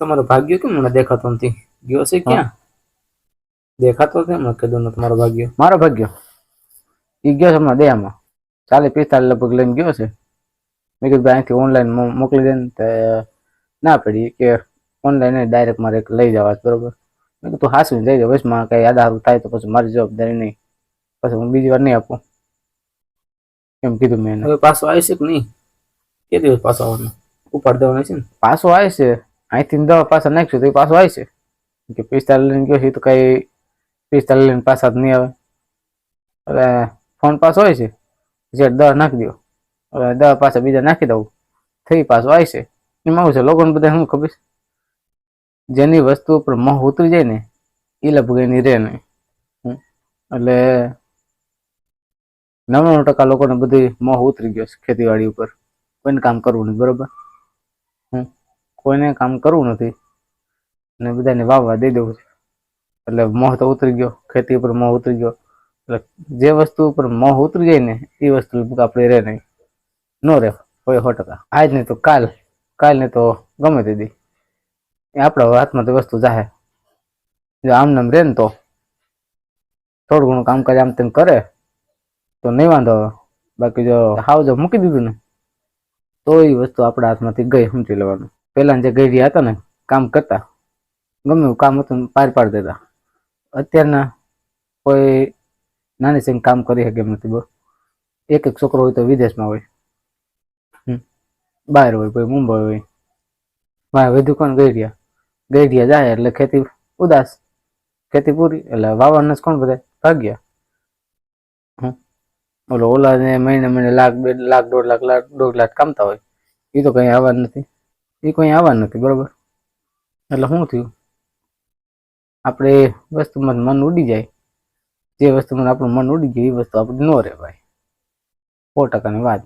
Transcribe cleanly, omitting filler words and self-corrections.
તમારો ભાગ્ય કેમ મને દેખાતો નથી? ગયો છે ક્યાં? દેખાતો કેમ નથી કીધું તમારો ભાગ્ય? મારો ભાગ્ય ઈ ગયો છે હમણાં દયામાં 40-45 લગભગ લઈને ગયો છે. મેં કીધું અહીંથી ઓનલાઈન મોકલી દે ને તે ના પડી કે ઓનલાઈન ડાયરેક્ટ મારે લઈ જવા બરોબર. મેં કીધું હાસું જઈ જાય વચમાં કઈ યાદ હારું થાય તો પછી મારી જવાબદારી નહીં, પછી હું બીજી વાર નહીં આપું એમ કીધું મેં એને. હવે પાછો આવી છે કે નહીં? કે દિવસ પાછો આવવાનો? ઉપાડ દેવાનો છે ને? પાછો આવે છે અહીંથી દવા પાછા નાખશું તો એ પાછો આવે છે કે 45 લઈને ગયો છે તો કઈ 45 લઈને પાછા જ નહીં આવે. હવે ફોન પાછો હોય છે જે દવા નાખી દો, હવે દવા પાછા બીજા નાખી દઉં થઈ પાછો આવે છે. એમાં આવું છે લોકોને બધા શું ખબર છે, જેની વસ્તુ ઉપર મોહ ઉતરી જાય ને એ લગભગ એની રહે નહીં. એટલે 99% લોકોને બધી મોહ ઉતરી ગયો છે ખેતીવાડી ઉપર. કોઈને કામ કરવું નથી બરોબર. કોઈને કામ કરવું નથી ને બધાને વાવવા દઈ દેવું છે. એટલે મોહ તો ઉતરી ગયો, ખેતી ઉપર મોહ ઉતરી ગયો. એટલે જે વસ્તુ ઉપર મોહ ઉતરી જાય ને એ વસ્તુ લગભગ આપણે રહે નહીં, ન રહે હોય 100%. આજ નહીં તો કાલ નહીં તો ગમે તે દી એ આપણા હાથમાં તો વસ્તુ જાહે. જો આમ નામ રહે ને તો થોડું ઘણું કામકાજ આમ તેમ કરે તો નહીં વાંધો આવે. બાકી જો હાવ જો મૂકી દીધું ને તો એ વસ્તુ આપણા હાથમાંથી ગઈ સમજી લેવાનું. પહેલા જે ગઈડિયા હતા ને કામ કરતા, ગમે એવું કામ હતું પાર પાડી દેતા. અત્યારના કોઈ નાની સિંગ કામ કરી શકે એમ નથી. બસ એક છોકરો હોય તો વિદેશમાં હોય, બહાર હોય, કોઈ મુંબઈ હોય. વધુ કોણ ગઈડિયા જાય એટલે ખેતી ઉદાસ, ખેતી પૂરી એટલે વાવવાના કોણ બધા ભાગ્યા. ઓલા ને મહિને લાખ 2 લાખ 1.5 લાખ કામતા હોય એ તો કઈ આવવાનું નથી, એ કઈ આવવાનું નથી બરોબર. એટલે શું થયું, આપણે વસ્તુમાં મન ઉડી જાય, જે વસ્તુમાં આપણું મન ઉડી ગયું એ વસ્તુ આપણે ન રહે ભાઈ, 100%ની વાત.